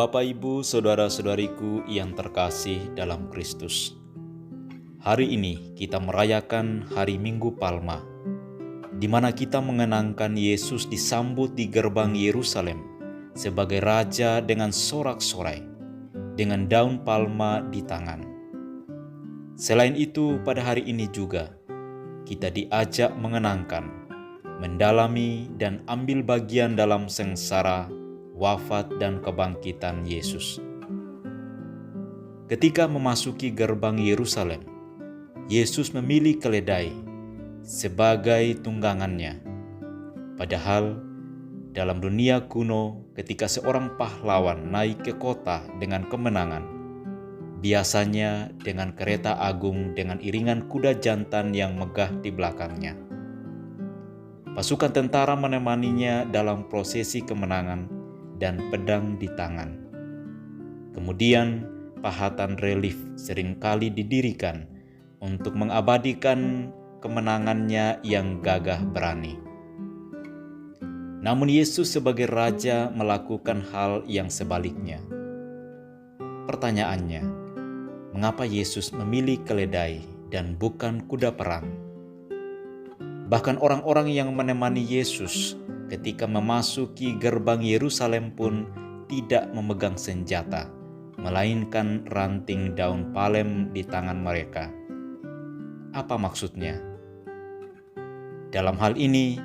Bapak, Ibu, saudara-saudariku yang terkasih dalam Kristus. Hari ini kita merayakan Hari Minggu Palma, di mana kita mengenangkan Yesus disambut di gerbang Yerusalem sebagai Raja dengan sorak-sorai, dengan daun palma di tangan. Selain itu, pada hari ini juga kita diajak mengenangkan, mendalami dan ambil bagian dalam sengsara, wafat dan kebangkitan Yesus. Ketika memasuki gerbang Yerusalem, Yesus memilih keledai sebagai tunggangannya. Padahal dalam dunia kuno, ketika seorang pahlawan naik ke kota dengan kemenangan, biasanya dengan kereta agung dengan iringan kuda jantan yang megah di belakangnya. Pasukan tentara menemaninya dalam prosesi kemenangan dan pedang di tangan. Kemudian pahatan relief seringkali didirikan untuk mengabadikan kemenangannya yang gagah berani. Namun Yesus sebagai Raja melakukan hal yang sebaliknya. Pertanyaannya, mengapa Yesus memilih keledai dan bukan kuda perang? Bahkan orang-orang yang menemani Yesus ketika memasuki gerbang Yerusalem pun tidak memegang senjata, melainkan ranting daun palem di tangan mereka. Apa maksudnya? Dalam hal ini,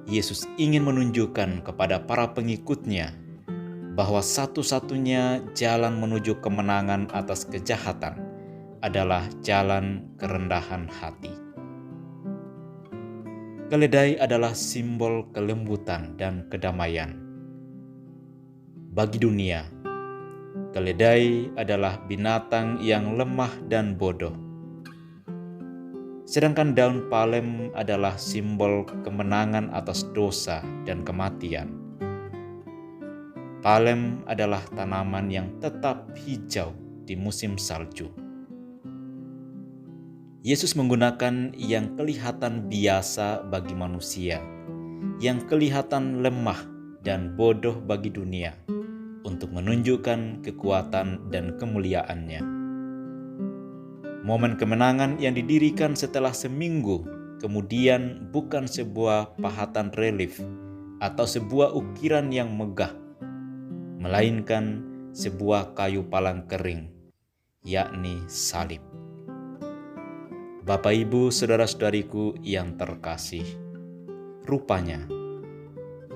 Yesus ingin menunjukkan kepada para pengikutnya bahwa satu-satunya jalan menuju kemenangan atas kejahatan adalah jalan kerendahan hati. Keledai adalah simbol kelembutan dan kedamaian. Bagi dunia, keledai adalah binatang yang lemah dan bodoh. Sedangkan daun palem adalah simbol kemenangan atas dosa dan kematian. Palem adalah tanaman yang tetap hijau di musim salju. Yesus menggunakan yang kelihatan biasa bagi manusia, yang kelihatan lemah dan bodoh bagi dunia, untuk menunjukkan kekuatan dan kemuliaannya. Momen kemenangan yang didirikan setelah seminggu kemudian bukan sebuah pahatan relief atau sebuah ukiran yang megah, melainkan sebuah kayu palang kering, yakni salib. Bapak, Ibu, saudara-saudariku yang terkasih, rupanya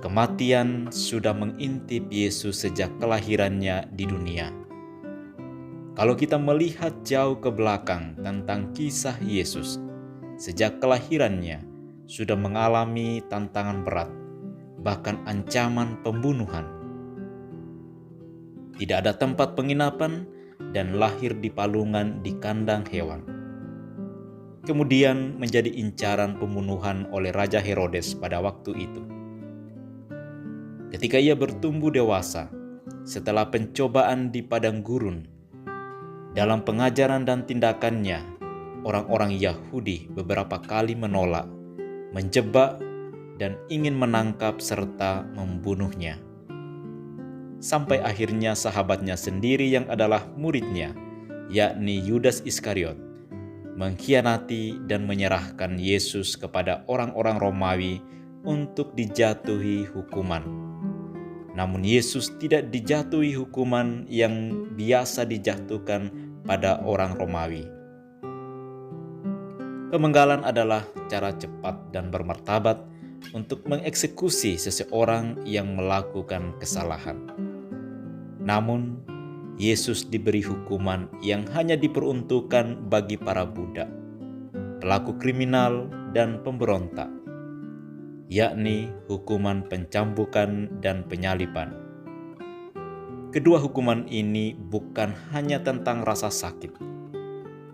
kematian sudah mengintip Yesus sejak kelahirannya di dunia. Kalau kita melihat jauh ke belakang tentang kisah Yesus, sejak kelahirannya sudah mengalami tantangan berat, bahkan ancaman pembunuhan. Tidak ada tempat penginapan dan lahir di palungan di kandang hewan. Kemudian menjadi incaran pembunuhan oleh Raja Herodes pada waktu itu. Ketika ia bertumbuh dewasa, setelah pencobaan di padang gurun, dalam pengajaran dan tindakannya, orang-orang Yahudi beberapa kali menolak, menjebak, dan ingin menangkap serta membunuhnya. Sampai akhirnya sahabatnya sendiri yang adalah muridnya, yakni Yudas Iskariot, mengkhianati dan menyerahkan Yesus kepada orang-orang Romawi untuk dijatuhi hukuman. Namun Yesus tidak dijatuhi hukuman yang biasa dijatuhkan pada orang Romawi. Pemenggalan adalah cara cepat dan bermartabat untuk mengeksekusi seseorang yang melakukan kesalahan. Namun, Yesus diberi hukuman yang hanya diperuntukkan bagi para budak, pelaku kriminal dan pemberontak, yakni hukuman pencambukan dan penyaliban. Kedua hukuman ini bukan hanya tentang rasa sakit,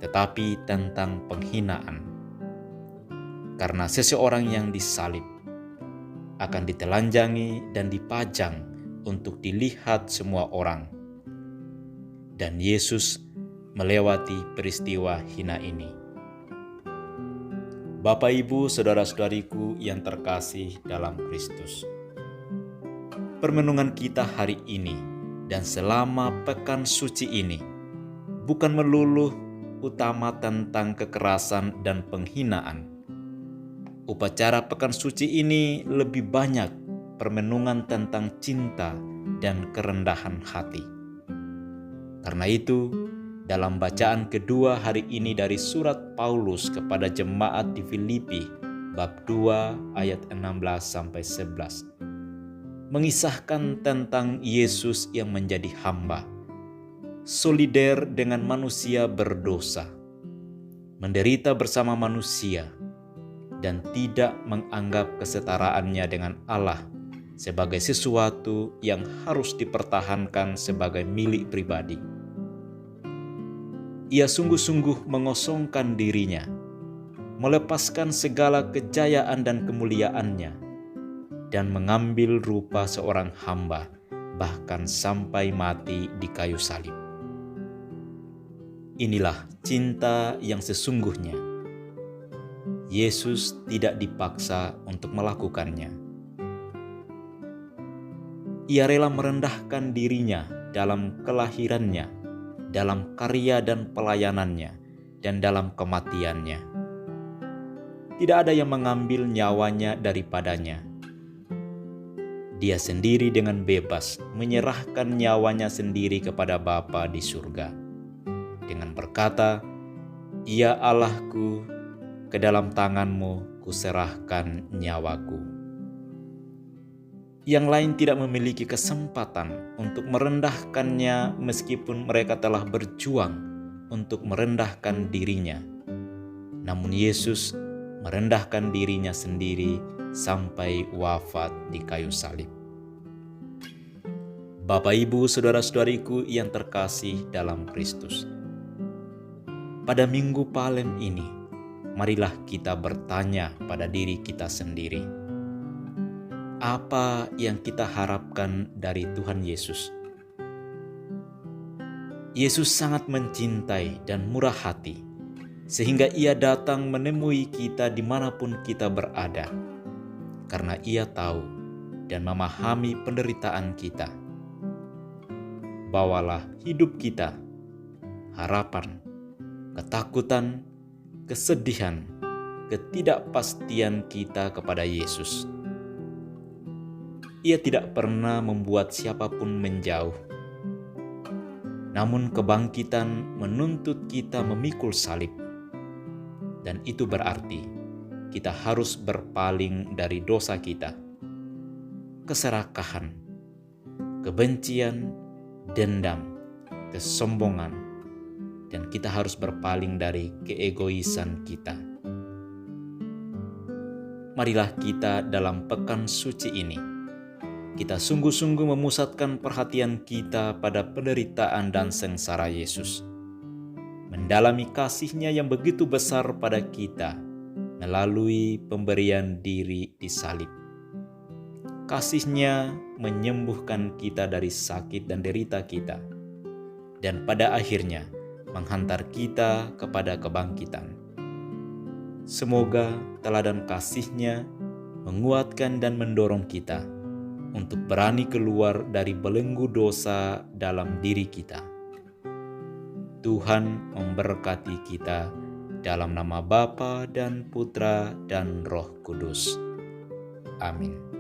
tetapi tentang penghinaan. Karena seseorang yang disalib akan ditelanjangi dan dipajang untuk dilihat semua orang. Dan Yesus melewati peristiwa hina ini. Bapak, Ibu, saudara-saudariku yang terkasih dalam Kristus. Permenungan kita hari ini Dan selama pekan suci ini, bukan melulu utama tentang kekerasan dan penghinaan. Upacara pekan suci ini lebih banyak permenungan tentang cinta dan kerendahan hati. Karena itu, dalam bacaan kedua hari ini dari surat Paulus kepada jemaat di Filipi, bab 2 ayat 16-11, mengisahkan tentang Yesus yang menjadi hamba, solider dengan manusia berdosa, menderita bersama manusia, dan tidak menganggap kesetaraannya dengan Allah sebagai sesuatu yang harus dipertahankan sebagai milik pribadi. Ia sungguh-sungguh mengosongkan dirinya, melepaskan segala kejayaan dan kemuliaannya, dan mengambil rupa seorang hamba, bahkan sampai mati di kayu salib. Inilah cinta yang sesungguhnya. Yesus tidak dipaksa untuk melakukannya. Ia rela merendahkan dirinya dalam kelahirannya, dalam karya dan pelayanannya, dan dalam kematiannya. Tidak ada yang mengambil nyawanya daripadanya. Dia sendiri dengan bebas menyerahkan nyawanya sendiri kepada Bapa di surga, dengan berkata, "Ya Allahku, ke dalam tangan-Mu kuserahkan nyawaku." Yang lain tidak memiliki kesempatan untuk merendahkannya meskipun mereka telah berjuang untuk merendahkan dirinya. Namun Yesus merendahkan dirinya sendiri sampai wafat di kayu salib. Bapak, Ibu, saudara-saudariku yang terkasih dalam Kristus, pada Minggu Palem ini, marilah kita bertanya pada diri kita sendiri, apa yang kita harapkan dari Tuhan Yesus? Yesus sangat mencintai dan murah hati, sehingga Ia datang menemui kita dimanapun kita berada, karena Ia tahu dan memahami penderitaan kita. Bawalah hidup kita, harapan, ketakutan, kesedihan, ketidakpastian kita kepada Yesus. Ia tidak pernah membuat siapapun menjauh. Namun kebangkitan menuntut kita memikul salib. Dan itu berarti kita harus berpaling dari dosa kita, keserakahan, kebencian, dendam, kesombongan, dan kita harus berpaling dari keegoisan kita. Marilah kita dalam pekan suci ini, kita sungguh-sungguh memusatkan perhatian kita pada penderitaan dan sengsara Yesus, mendalami kasih-Nya yang begitu besar pada kita melalui pemberian diri di salib. Kasih-Nya menyembuhkan kita dari sakit dan derita kita, dan pada akhirnya menghantar kita kepada kebangkitan. Semoga teladan kasih-Nya menguatkan dan mendorong kita untuk berani keluar dari belenggu dosa dalam diri kita. Tuhan memberkati kita dalam nama Bapa dan Putra dan Roh Kudus. Amin.